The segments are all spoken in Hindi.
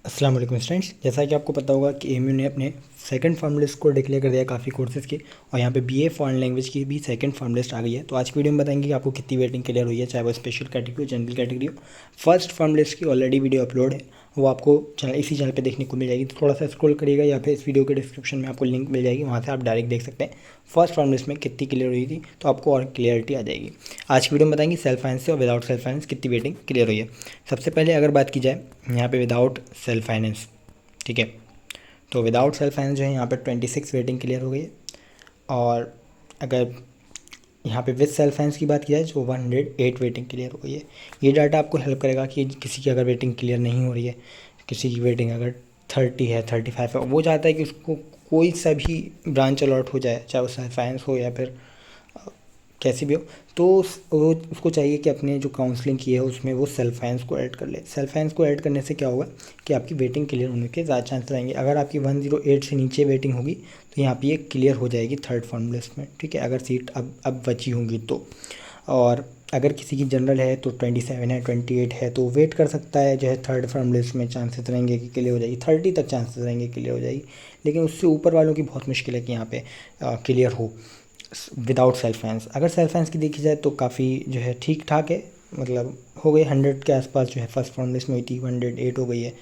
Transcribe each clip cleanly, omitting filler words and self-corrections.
अस्सलाम वालेकुम स्टूडेंट्स। जैसा कि आपको पता होगा कि एमयू ने अपने सेकंड फार्म लिस्ट को डिक्लेयर कर दिया है काफ़ी कोर्सेज़ के, और यहाँ पे बीए फॉरेन लैंग्वेज की भी सेकंड फार्म लिस्ट आ गई है। तो आज की वीडियो में बताएंगे कि आपको कितनी वेटिंग क्लियर हुई है, चाहे वो स्पेशल कैटेगरी हो, जनरल कैटेगरी हो। फर्स्ट फार्म लिस्ट की ऑलरेडी वीडियो अपलोड है, वो आपको इसी चैनल पे देखने को मिल जाएगी। तो थोड़ा सा स्क्रॉल करिएगा या फिर इस वीडियो के डिस्क्रिप्शन में आपको लिंक मिल जाएगी, वहाँ से आप डायरेक्ट देख सकते हैं फर्स्ट फार्म लिस्ट में कितनी क्लियर हुई थी, तो आपको और क्लियरिटी आ जाएगी। आज की वीडियो में बताएंगे सेल्फ फाइनेंस से और विदाउट सेल्फ फाइनेंस कितनी वेटिंग क्लियर हुई है। सबसे पहले अगर बात की जाए यहाँ पे विदाउट सेल्फ फाइनेंस, ठीक है, तो विदाउट सेल्फ फाइनेंस जो है यहाँ पे 26 वेटिंग क्लियर हो गई है। और अगर यहाँ पे विद सेल्फ फाइनेंस की बात की जाए तो 108 वेटिंग क्लियर हो गई है। ये डाटा आपको हेल्प करेगा कि किसी की अगर वेटिंग क्लियर नहीं हो रही है, किसी की वेटिंग अगर 30 है, 35 है, वो चाहता है कि उसको कोई सा भी ब्रांच अलॉट हो जाए, चाहे वो सेल्फ फाइनेंस हो या फिर कैसी भी हो, तो वो उसको चाहिए कि अपने जो काउंसलिंग की है उसमें वो सेल्फ फाइनेंस को ऐड कर ले। सेल्फ फाइनेंस को ऐड करने से क्या होगा कि आपकी वेटिंग क्लियर होने के ज़्यादा चांस रहेंगे। अगर आपकी 108 से नीचे वेटिंग होगी तो यहाँ पे ये क्लियर हो जाएगी थर्ड फॉर्म लिस्ट में, ठीक है, अगर सीट अब बची होंगी तो। और अगर किसी की जनरल है तो 27 है, 28 है, तो वेट कर सकता है, जो है थर्ड फॉर्म लिस्ट में चांसेस रहेंगे कि क्लियर हो जाएगी, 30 तक चांसेस रहेंगे क्लियर हो जाएगी। लेकिन उससे ऊपर वालों की बहुत मुश्किल है कि यहाँ पे क्लियर हो विदाउट सेल्फ फाइनेंस। अगर सेल्फ फाइनेंस की देखी जाए तो काफ़ी जो है ठीक ठाक है, मतलब हो गई 100 के आसपास जो है फर्स्ट फॉर्म लिस्ट में हुई थी, 108 हो गई है,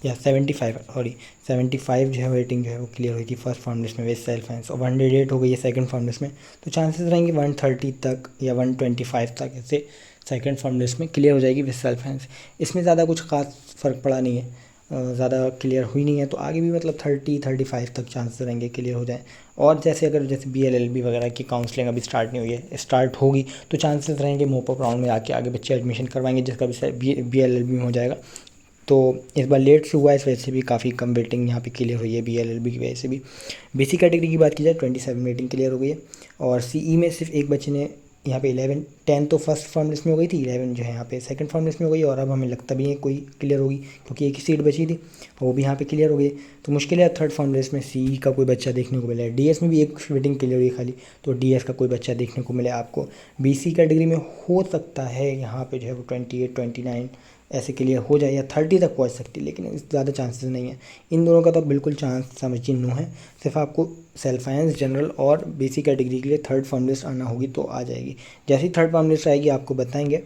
या 75 जो है वेटिंग जो है वो क्लियर हुई थी फर्स्ट फॉर्म लिस्ट में विद सेल्फ फाइनेंस, और 108 हो गई है सेकंड फॉर्म लिस्ट में। तो चांसेस रहेंगे 130 तक या 125 तक ऐसे सेकंड फॉर्म लिस्ट में क्लियर हो जाएगी विद सेल्फ फाइनेंस। इसमें ज़्यादा कुछ खास फ़र्क पड़ा नहीं है, ज़्यादा क्लियर हुई नहीं है, तो आगे भी मतलब 30-35 तक चांसेस रहेंगे क्लियर हो जाए। और जैसे BLLB वगैरह की काउंसलिंग अभी स्टार्ट नहीं हुई है, स्टार्ट होगी तो चांसेस रहेंगे मोप अप राउंड में आके आगे बच्चे एडमिशन करवाएंगे, जिसका भी BLLB में हो जाएगा। तो इस बार लेट से हुआ है, इस वजह से भी काफ़ी कम वेटिंग यहाँ पे क्लियर हुई है BLLB की वजह से भी। बेसिक कैटेगरी की बात की जाए 27 वेटिंग क्लियर हो गई है। और CE में सिर्फ एक बच्चे ने यहाँ पे 11, 10 तो फर्स्ट फॉर्म लिस्ट में हो गई थी, 11 जो है यहाँ पे सेकंड फॉर्म लिस्ट में हो गई, और अब हमें लगता भी है कोई क्लियर होगी क्योंकि एक ही सीट बची थी और वो भी यहाँ पे क्लियर हो गई। तो मुश्किल है थर्ड फॉर्म लिस्ट में CE का कोई बच्चा देखने को मिला है। DS में भी एक वेटिंग क्लियर हुई खाली, तो DS का कोई बच्चा देखने को मिले आपको। BC कैटेगरी में हो सकता है यहाँ पे जो है वो 28, 29 ऐसे क्लियर हो जाए या 30 तक पहुंच सकती है, लेकिन ज़्यादा चांसेस नहीं है। इन दोनों का तो बिल्कुल चांस समझिए नो है। सिर्फ आपको सेल्फ फाइनेंस, जनरल और बेसिक कैटेगरी के लिए थर्ड फॉर्म लिस्ट आना होगी तो आ जाएगी। जैसे ही थर्ड फॉर्म लिस्ट आएगी आपको बताएंगे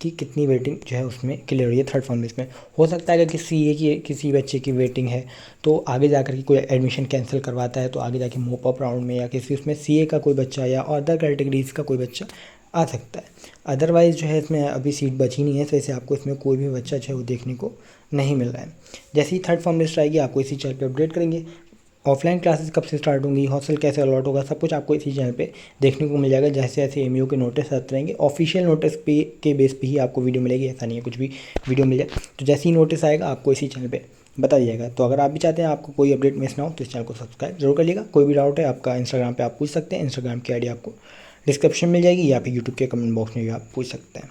कि कितनी वेटिंग जो है उसमें क्लियर हुई है थर्ड फॉर्म लिस्ट में। हो सकता है अगर किसी बच्चे की वेटिंग है तो आगे जाकर के कोई एडमिशन कैंसिल करवाता है तो आगे जाके मोप अप राउंड में या किसी उसमें CA का कोई बच्चा या अदर कैटेगरीज का कोई बच्चा आ सकता है। अदरवाइज़ जो है इसमें अभी सीट बची नहीं है, तो ऐसे आपको इसमें कोई भी बच्चा जो है वो देखने को नहीं मिल रहा है। जैसे ही थर्ड फॉर्म लिस्ट आएगी आपको इसी चैनल पे अपडेट करेंगे। ऑफलाइन क्लासेस कब से स्टार्ट होंगी, हॉस्टल कैसे अलॉट होगा, सब कुछ आपको इसी चैनल पे देखने को मिल जाएगा। जैसे जैसे MU के नोटिस आते रहेंगे, ऑफिशियल नोटिस पे के बेस पे ही आपको वीडियो मिलेगी, ऐसा नहीं है कुछ भी वीडियो मिल जाए। तो जैसे ही नोटिस आएगा आपको इसी चैनल पे बता दिया। तो अगर आप भी चाहते हैं आपको कोई अपडेट मिस ना हो तो इस चैनल को सब्सक्राइब जरूर करिएगा। कोई भी डाउट है आपका इंस्टाग्राम पे आप पूछ सकते हैं, इंस्टाग्राम की ID आपको डिस्क्रिप्शन मिल जाएगी, या फिर यूट्यूब के कमेंट बॉक्स में भी आप पूछ सकते हैं।